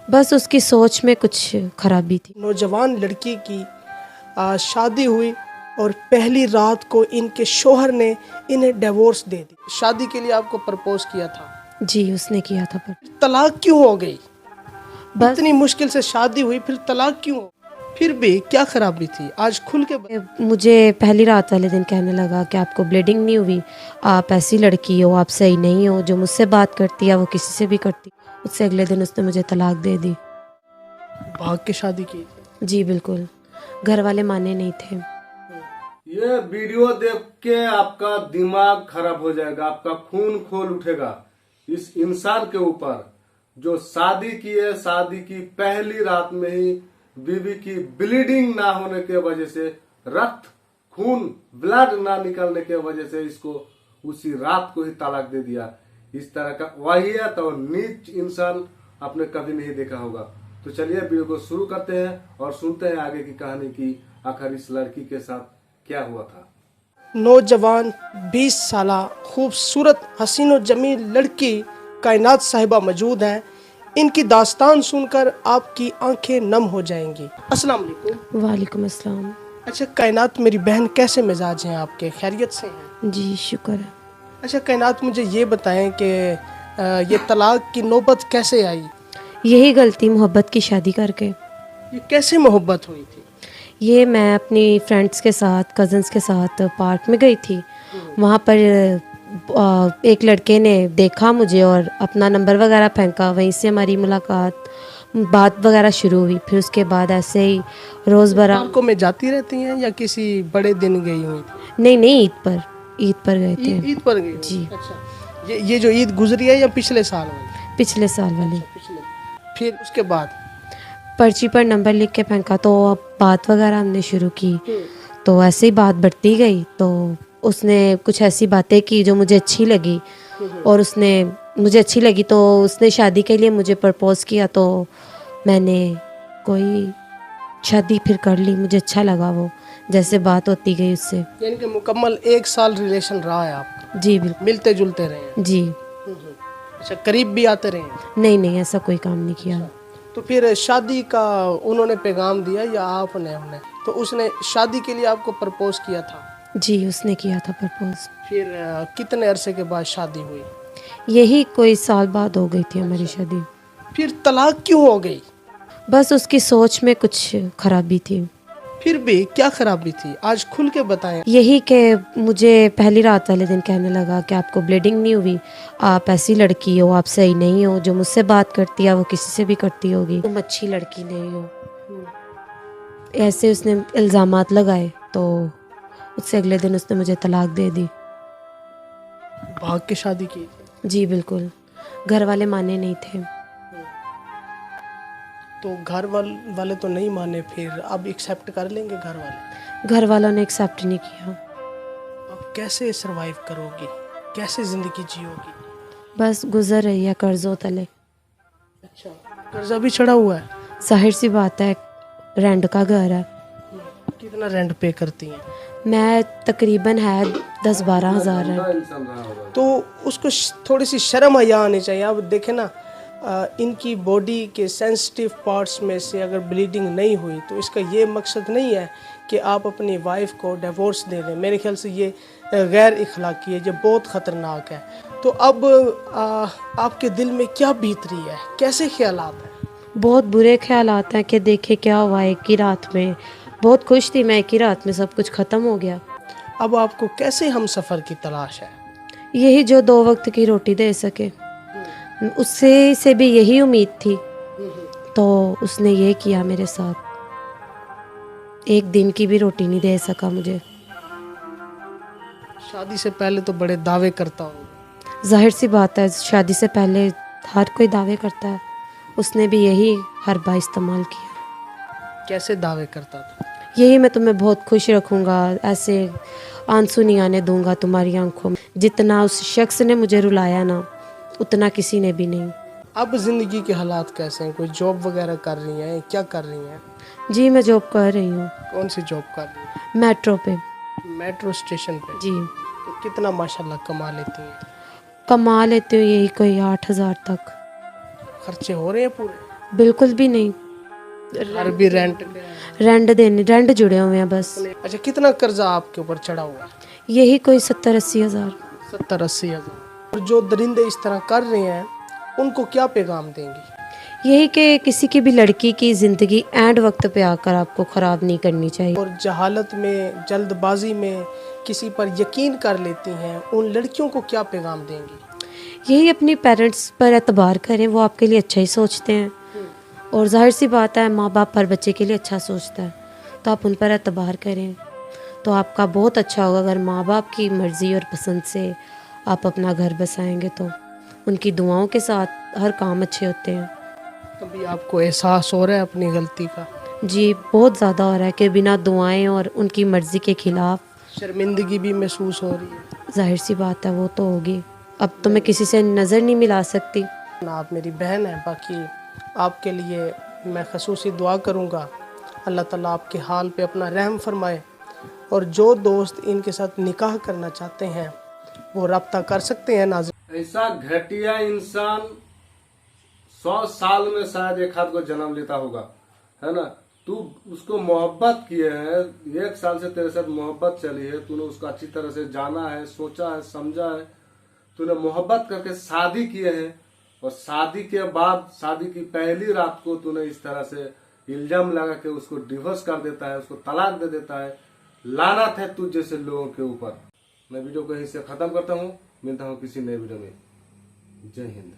बस उसकी सोच में कुछ खराबी थी। नौजवान लड़की की शादी हुई और पहली रात को इनके शोहर ने इन्हें डिवोर्स दे दी। शादी के लिए आपको प्रपोज किया था, जी, उसने किया था पर तलाक क्यों हो गई? बस इतनी मुश्किल से शादी हुई, फिर तलाक क्यों? फिर भी क्या खराबी थी? आज खुल के मुझे पहली रात वाले दिन कहने लगा कि आपको ब्लीडिंग नहीं हुई, आप ऐसी लड़की हो, आप सही नहीं हो, जो मुझसे बात करती है वो किसी से भी करती। उससे अगले दिन उसने मुझे तलाक दे दी। भाग के शादी की थी। जी बिल्कुल, घर वाले माने नहीं थे। ये वीडियो देख के आपका दिमाग खराब हो जाएगा, आपका खून खोल उठेगा इस इंसान के ऊपर जो शादी की है। शादी की पहली रात में ही बीवी की ब्लीडिंग ना होने के वजह से, रक्त खून ब्लड ना निकलने के वजह से इसको उसी रात को ही तलाक दे दिया। इस तरह का वाहियात और नीच इंसान आपने कभी नहीं देखा होगा। तो चलिए वीडियो को शुरू करते हैं और सुनते हैं आगे की कहानी की आखिर इस लड़की के साथ क्या हुआ था। नौजवान 20 साला खूबसूरत हसीन और जमील लड़की कायनात साहिबा मौजूद हैं। इनकी दास्तान सुनकर आपकी आंखें नम हो जाएंगी। अस्सलाम वालेकुम। वालेकुम अस्सलाम। अच्छा कायनात, मेरी बहन, कैसे मिजाज हैं आपके? खैरियत से हैं? जी शुक्र है। अच्छा कायनात, मुझे ये बताएं कि ये तलाक की नौबत कैसे आई? यही गलती मोहब्बत की शादी करके। ये कैसे मोहब्बत हुई थी? ये मैं अपनी फ्रेंड्स के साथ, कज़न्स के साथ पार्क में गई थी। वहाँ पर एक लड़के ने देखा मुझे और अपना नंबर वगैरह फेंका। वहीं से हमारी मुलाकात, बात वगैरह शुरू हुई। फिर उसके बाद ऐसे ही रोज़बरा। पार्कों में जाती रहती हैं या किसी बड़े दिन गई हुई थी? नहीं नहीं, ईद पर गए थे। ईद पर गई हुई? जी। अच्छा, ये जो ईद गुजरी है या पिछले साल वाली? पिछले साल वाली। पिछले। फिर उसके बाद पर्ची पर नंबर लिख के फेंका तो अब बात वगैरह हमने शुरू की। तो ऐसे ही बात बढ़ती गई। तो उसने कुछ ऐसी बातें की जो मुझे अच्छी लगी और उसने मुझे अच्छी लगी तो उसने शादी के लिए मुझे प्रपोज़ किया। तो मैंने कोई शादी फिर कर ली। मुझे अच्छा लगा वो जैसे बात होती गई उससे। यानी कि मुकम्मल 1 साल रिलेशन रहा है आपका? जी बिल्कुल। मिलते जुलते रहे हैं? जी। अच्छा, करीब भी आते रहे हैं? नहीं नहीं, ऐसा कोई काम नहीं किया। तो फिर शादी का उन्होंने पैगाम दिया या आपने उन्हें? तो उसने शादी के लिए आपको प्रपोज किया था? जी, उसने किया था प्रपोज। फिर कितने अरसे के बाद शादी हुई? यही कोई साल बाद हो गई थी हमारी शादी। फिर तलाक क्यों हो गई? बस उसकी सोच में कुछ खराबी थी। फिर भी क्या खराबी थी? आज खुल के बताएं। यही कि मुझे पहली रात वाले दिन कहने लगा कि आपको ब्लीडिंग नहीं हुई, आप ऐसी लड़की हो, आप सही नहीं हो, जो मुझसे बात करती है वो किसी से भी करती होगी, तुम अच्छी लड़की नहीं हो। ऐसे उसने इल्ज़ामात लगाए। तो उससे अगले दिन उसने मुझे तलाक दे दी। भाग के शादी की? जी बिल्कुल, घर वाले माने नहीं थे। तो घर वाले तो नहीं माने, फिर अब एक्सेप्ट कर लेंगे घर वाले? घर वालों ने एक्सेप्ट नहीं किया। अब कैसे सरवाइव करोगी? कैसे जिंदगी जियोगी? बस गुजर रही है कर्जों तले। अच्छा, कर्जा भी चढ़ा हुआ है? जाहिर सी बात है, रेंट का घर है। कितना रेंट पे करती हैं? मैं तकरीबन है 10-12 हज़ार है। तो उसको थोड़ी सी शर्म हया आनी चाहिए। अब देखें ना, इनकी बॉडी के सेंसिटिव पार्ट्स में से अगर ब्लीडिंग नहीं हुई तो इसका ये मकसद नहीं है कि आप अपनी वाइफ को डिवोर्स दे दें। मेरे ख्याल से ये गैर इखलाकी है, ये बहुत ख़तरनाक है। तो अब आपके दिल में क्या बीत रही है? कैसे ख्यालात हैं? बहुत बुरे ख्यालात हैं कि देखे क्या हुआ। एक ही रात में बहुत खुश थी मैं, एक ही रात में सब कुछ ख़त्म हो गया। अब आपको कैसे हम सफ़र की तलाश है? यही जो 2 वक्त की रोटी दे सके, उससे से भी यही उम्मीद थी। तो उसने ये किया मेरे साथ, एक दिन की भी रोटी नहीं दे सका मुझे। शादी से पहले तो बड़े दावे करता हूँ। जाहिर सी बात है, शादी से पहले हर कोई दावे करता है। उसने भी यही हरबा इस्तेमाल किया। कैसे दावे करता था? यही मैं तुम्हें बहुत खुश रखूँगा, ऐसे आंसू नहीं आने दूंगा तुम्हारी आंखों में। जितना उस शख्स ने मुझे रुलाया ना, उतना किसी ने भी नहीं। अब ज़िंदगी के हालात कैसे हैं? कोई जॉब वगैरह कर रही हैं? क्या कर रही हैं? जी मैं जॉब कर रही हूँ, कौन सी जॉब कर रही हैं? मेट्रो पे। मेट्रो स्टेशन पे? जी। तो कितना माशाल्लाह कमा लेती हैं? कमा लेती हूँ यही कोई 8,000 तक। खर्चे हो रहे हैं पूरे? बिल्कुल भी नहीं। घर भी रेंट पे है। रेंट जुड़े हुए हैं बस। अच्छा, कितना कर्जा आपके ऊपर चढ़ा हुआ है? यही कोई 70-80 हज़ार। 70-80 हज़ार। और जो दरिंदे इस तरह कर रहे हैं उनको क्या पैगाम देंगी? यही कि किसी की भी लड़की की ज़िंदगी एंड वक्त पे आकर आपको ख़राब नहीं करनी चाहिए। और जहालत में, जल्दबाजी में किसी पर यकीन कर लेती हैं, उन लड़कियों को क्या पैगाम देंगी? यही अपनी पेरेंट्स पर एतबार करें, वो आपके लिए अच्छा ही सोचते हैं। और जाहिर सी बात है, माँ बाप हर बच्चे के लिए अच्छा सोचता है, तो आप उन पर एतबार करें तो आपका बहुत अच्छा होगा। अगर माँ बाप की मर्ज़ी और पसंद से आप अपना घर बसाएंगे तो उनकी दुआओं के साथ हर काम अच्छे होते हैं। अभी आपको एहसास हो रहा है अपनी गलती का? जी, बहुत ज़्यादा हो रहा है कि बिना दुआएं और उनकी मर्ज़ी के ख़िलाफ़। शर्मिंदगी भी महसूस हो रही है? जाहिर सी बात है, वो तो होगी। अब तो मैं किसी से नज़र नहीं मिला सकती। आप मेरी बहन है, बाकी आपके लिए मैं खसूसी दुआ करूँगा। अल्लाह ताला आपके हाल पे अपना रहम फरमाए। और जो दोस्त इनके साथ निकाह करना चाहते हैं वो रब्ता कर सकते हैं। नाज़रीन, ऐसा घटिया इंसान 100 साल में शायद एक हाथ को जन्म लेता होगा, है ना। तू उसको मोहब्बत किए है, 1 साल से तेरे साथ मोहब्बत चली है, तूने उसको अच्छी तरह से जाना है, सोचा है, समझा है, तूने मोहब्बत करके शादी किए है, और शादी के बाद, शादी की पहली रात को तूने इस तरह से इल्जाम लगा के उसको डिवोर्स कर देता है, उसको तलाक दे देता है। लानत है तुझ जैसे लोगों के ऊपर। मैं वीडियो को यहीं से खत्म करता हूँ, मिलता हूँ किसी नए वीडियो में। जय हिंद।